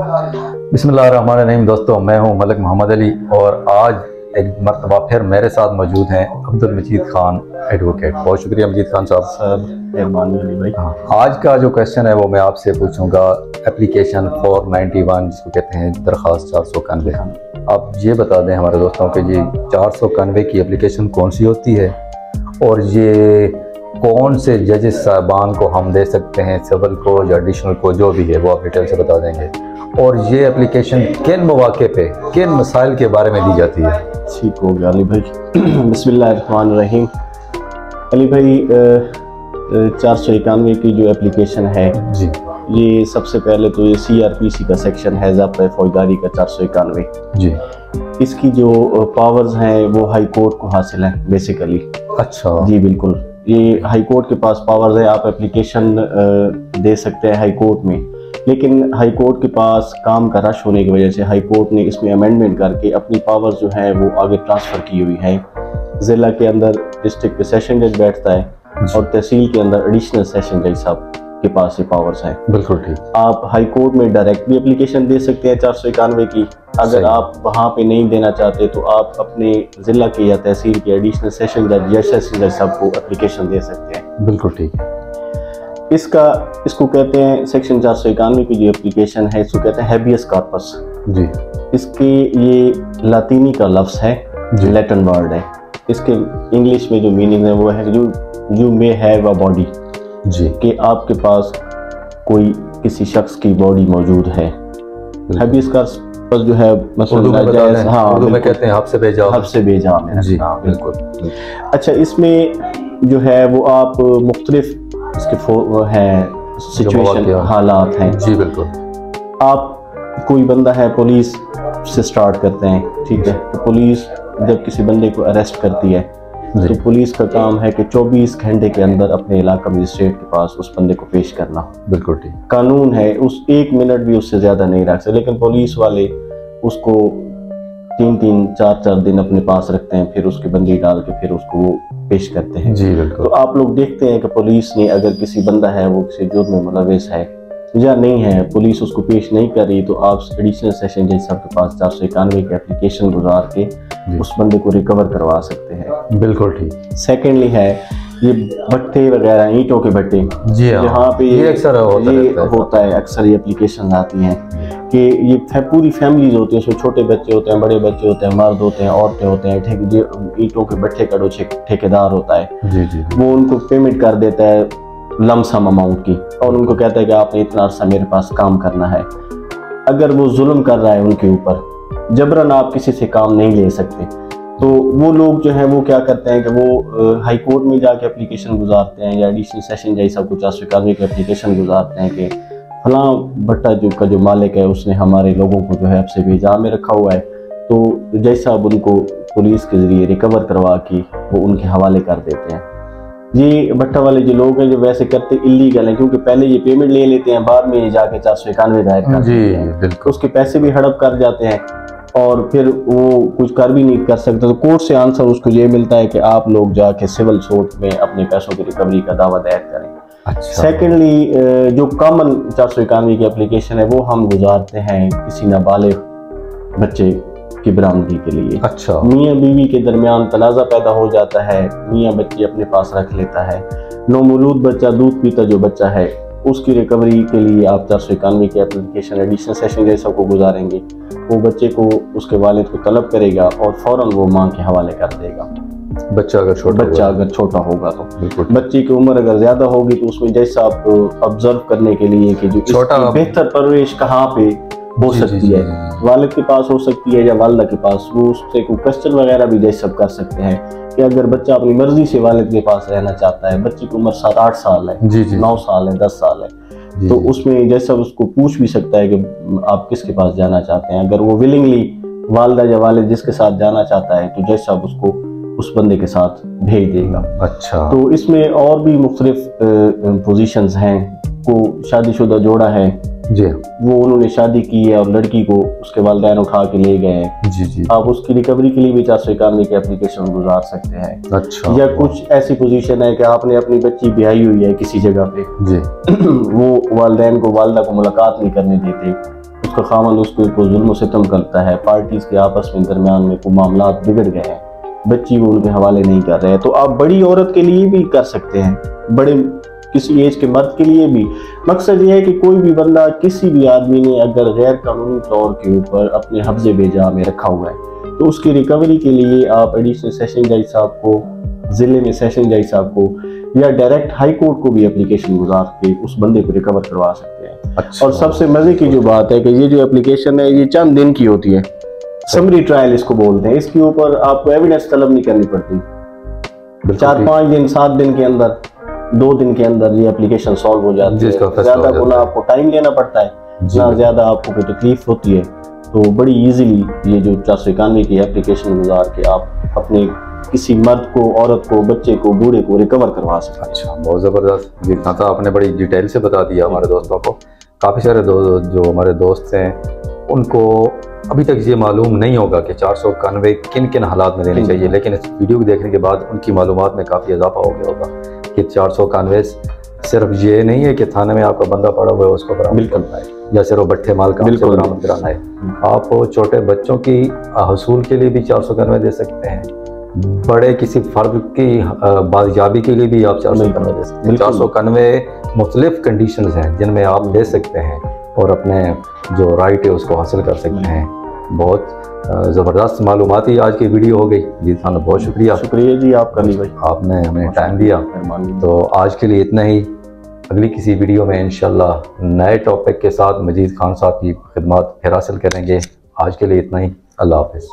बिस्मिल्लाहिर्रहमानिर्रहीम। दोस्तों, मैं हूं मलिक मोहम्मद अली और आज एक मरतबा फिर मेरे साथ मौजूद हैं अब्दुल मजीद खान एडवोकेट। बहुत शुक्रिया मजीद खान साहब। मेहरबानी भाई। आज का जो क्वेश्चन है वो मैं आपसे पूछूंगा एप्लीकेशन 491 जिसको कहते हैं दरख्वास्त 491। आप ये बता दें हमारे दोस्तों के जी 491 की एप्लीकेशन कौन सी होती है और ये कौन से जजेस साहबान को हम दे सकते हैं, सिविल को या एडिशनल को, जो भी है वो आप डिटेल से बता देंगे। और ये एप्लीकेशन किन मौके पे किन मसाइल के बारे में दी जाती है। ठीक हो गया अली भाई। बिस्मिल्लाहिर्रहमानिर्रहीम। अली भाई 491 की जो एप्लीकेशन है जी, ये सबसे पहले तो ये CRPC का सेक्शन है, ज़ब्त फौजदारी का 491 जी। इसकी जो पावर्स हैं वो हाई कोर्ट को हासिल हैं बेसिकली। अच्छा जी बिल्कुल, ये हाई कोर्ट के पास पावर्स है। आप एप्लीकेशन दे सकते हैं हाई कोर्ट में, लेकिन हाई कोर्ट के पास काम का रश होने की वजह से हाई कोर्ट ने इसमें अमेंडमेंट करके अपनी पावर्स जो है वो आगे ट्रांसफ़र की हुई है। ज़िला के अंदर डिस्ट्रिक्ट पे सेशन जज बैठता है और तहसील के अंदर एडिशनल सेशन जज साहब के पास ये पावर्स हैं। बिल्कुल ठीक। आप हाई कोर्ट में डायरेक्ट भी एप्लीकेशन दे सकते हैं 491 की। अगर आप वहाँ पे नहीं देना चाहते तो आप अपने ज़िला के या तहसील के एडिशनल सेशन जज या सेशन जज साहब को एप्लीकेशन दे सकते हैं। बिल्कुल ठीक। इसको कहते हैं सेक्शन 491 की जो एप्लीकेशन है इसको कहते हैं हैबियस कॉर्पस जी। इसके ये लातीनी का लफ्ज़ है, लैटिन वर्ड है। इसके इंग्लिश में जो मीनिंग है वो है you may have a body जी, कि आपके पास कोई किसी शख्स की बॉडी मौजूद है। हैबियस कॉर्पस जो है उर्दू में कहते हैं हब से बेजा मेरा जी। हाँ बिल्कुल। अच्छा, इसमें जो है वो आप मुख्तलिफ इसके हैं सिचुएशन हालात हैं जी। बिल्कुल। आप कोई बंदा है, पुलिस से स्टार्ट करते हैं, ठीक है। तो पुलिस जब किसी बंदे को अरेस्ट करती है तो पुलिस का काम है कि 24 घंटे के अंदर अपने इलाका मजिस्ट्रेट के पास उस बंदे को पेश करना। बिल्कुल ठीक। कानून है उस 1 मिनट भी उससे ज़्यादा नहीं रख सकते, लेकिन पुलिस वाले उसको 3-3, 4-4 दिन अपने पास रखते हैं, फिर उसके बंदी डाल के फिर उसको वो पेश करते हैं जी। बिल्कुल। तो आप लोग देखते हैं कि पुलिस ने अगर किसी बंदा है वो किसी जुर्म में मुलविस है या नहीं है, पुलिस उसको पेश नहीं कर रही, तो आप एडिशनल सेशन जज साहब के पास 491 की एप्लीकेशन गुजार के उस बंदे को रिकवर करवा सकते हैं। बिल्कुल ठीक। सेकेंडली है ये भट्टे वगैरह, ईंटों के भट्टे जी, यहाँ पे ये अक्सर होता है। अक्सर ये एप्लीकेशन आती हैं कि ये पूरी फैमिलीज होती हैं, उसमें छोटे बच्चे होते हैं, बड़े बच्चे होते हैं, मर्द होते हैं, औरतें होते हैं। ईंटों के भट्टे का जो ठेकेदार होता है जी जी, वो उनको पेमेंट कर देता है लमसम अमाउंट की और उनको कहता है कि आपने इतना अर्सा मेरे पास काम करना है। अगर वो जुल्म कर रहा है उनके ऊपर, जबरन आप किसी से काम नहीं ले सकते, तो वो लोग जो हैं वो क्या करते हैं कि वो हाई कोर्ट में जाके एप्लीकेशन गुजारते हैं या एडिशनल सेशन जज साहब को 491 की एप्लीकेशन गुजारते हैं कि फलां भट्टा का जो मालिक है उसने हमारे लोगों को जो है आपसे बेजा में रखा हुआ है। तो जज साहब उनको पुलिस के ज़रिए रिकवर करवा के वो उनके हवाले कर देते हैं। ये भट्टा वाले जो लोग हैं जो वैसे करते इलीगल हैं, क्योंकि पहले ये पेमेंट ले लेते हैं, बाद में जाके 491 दायर कर देते हैं, उसके पैसे भी हड़प कर जाते हैं और फिर वो कुछ कर भी नहीं कर सकते। तो कोर्ट से आंसर उसको ये मिलता है कि आप लोग जाके सिविल सूट में अपने पैसों की रिकवरी का दावा दायर करें। अच्छा। सेकेंडली जो कॉमन 491 की एप्लीकेशन है वो हम गुजारते हैं किसी नाबालिग बच्चे की बरामदगी के लिए। अच्छा। मियाँ बीवी के दरमियान तनाज़ा पैदा हो जाता है, मियाँ बच्ची अपने पास रख लेता है, नौमौलूद बच्चा, दूध पीता जो बच्चा है, उसकी रिकवरी के लिए आप 491 की एप्लीकेशन एडिशनल सेशन जज साहब को गुजारेंगे। वो बच्चे को उसके वालिद को तलब करेगा और फ़ौरन वो माँ के हवाले कर देगा। बच्चा अगर छोटा होगा तो। बच्चे की उम्र अगर ज़्यादा होगी तो उसमें जज साहब ऑब्जर्व करने के लिए कि जो बेहतर परवरिश कहाँ पे हो सकती है, वालिद के पास हो सकती है या वालिदा के पास, वो उससे कोई क्वेश्चन वगैरह भी जज साहब कर सकते हैं कि अगर बच्चा अपनी मर्जी से वालिद के पास रहना चाहता है, बच्चे की उम्र 7-8 साल है, 9 साल है, 10 साल है, तो उसमें जज साहब उसको पूछ भी सकता है कि आप किसके पास जाना चाहते हैं। अगर वो विलिंगली वालिदा या वालिद जिसके साथ जाना चाहता है तो जज साहब उसको उस बंदे के साथ भेज देगा। अच्छा। तो इसमें और भी मुख्तलिफ पोजीशंस हैं। को शादीशुदा जोड़ा है जी, वो उन्होंने शादी की है और लड़की को उसके वालिदैन उठा के ले गए हैं जी जी, आप उसकी रिकवरी के लिए भी 491 की एप्लीकेशन गुजार सकते हैं। अच्छा। या कुछ ऐसी पोजीशन है कि आपने अपनी बच्ची ब्याही हुई है किसी जगह पे जी वो वालिदैन को वालिदा को मुलाकात नहीं करने देते, उसका खामन उसके ऊपर जुल्म सितम करता है, पार्टीज के आपस में दरमियान में कोई मामला बिगड़ गए हैं, बच्ची को उनके हवाले नहीं कर रहे हैं, तो आप बड़ी औरत के लिए भी कर सकते हैं, बड़े किसी एज के मर्द के लिए भी। मकसद ये है कि कोई भी बंदा, किसी भी आदमी ने अगर गैर कानूनी तौर के ऊपर अपने हफ्ज़े बेजा में रखा हुआ है तो उसकी रिकवरी के लिए आप एडिशनल सेशन जज साहब को, ज़िले में सेशन जज साहब को या डायरेक्ट हाई कोर्ट को भी एप्लीकेशन गुजार के उस बंदे को रिकवर करवा सकते हैं। अच्छा। और सबसे मज़े की जो बात है कि ये जो एप्लीकेशन है ये चंद दिन की होती है, समरी ट्रायल इसको बोलते हैं। इसके ऊपर आपको एविडेंस तलब नहीं करनी पड़ती, 4-5 दिन 7 दिन के अंदर, 2 दिन के अंदर ये एप्लीकेशन सॉल्व हो जाती है। ज़्यादा को ना आपको टाइम लेना पड़ता है, ना ज़्यादा आपको कोई तकलीफ होती है, तो बड़ी इजीली ये जो 491 की एप्लीकेशन गुजार के आप अपने किसी मर्द को, औरत को, बच्चे को, बूढ़े को रिकवर करवा सकते हैं। अच्छा, बहुत ज़बरदस्त। जितना था आपने बड़ी डिटेल से बता दिया हमारे दोस्तों को। काफ़ी सारे जो हमारे दोस्त हैं उनको अभी तक ये मालूम नहीं होगा कि 491 किन किन हालात में देनी चाहिए, लेकिन इस वीडियो को देखने के बाद उनकी मालूमात में काफ़ी इजाफा हो गया होगा कि 491 सिर्फ ये नहीं है कि थाने में आपका बंदा पड़ा हुआ है उसको बरामद करना है या सिर्फ भट्ठे माल का बरामद कराना है। आप छोटे बच्चों की हसूल के लिए भी 491 दे सकते हैं, बड़े किसी फर्द की बाजियाबी के लिए भी आप 491 दे सकते हैं। 491 मुख्तलिफ कंडीशंस हैं जिनमें आप दे सकते हैं और अपने जो राइट है उसको हासिल कर सकते हैं। बहुत ज़बरदस्त मालूमाती आज की वीडियो हो गई जी, थाना बहुत शुक्रिया जी आपका नहीं भाई, आपने हमें टाइम दिया। तो आज के लिए इतना ही, अगली किसी वीडियो में इंशाल्लाह नए टॉपिक के साथ मजीद खान साहब की खिदमत फिर हासिल करेंगे। आज के लिए इतना ही, अल्लाह हाफ़िज़।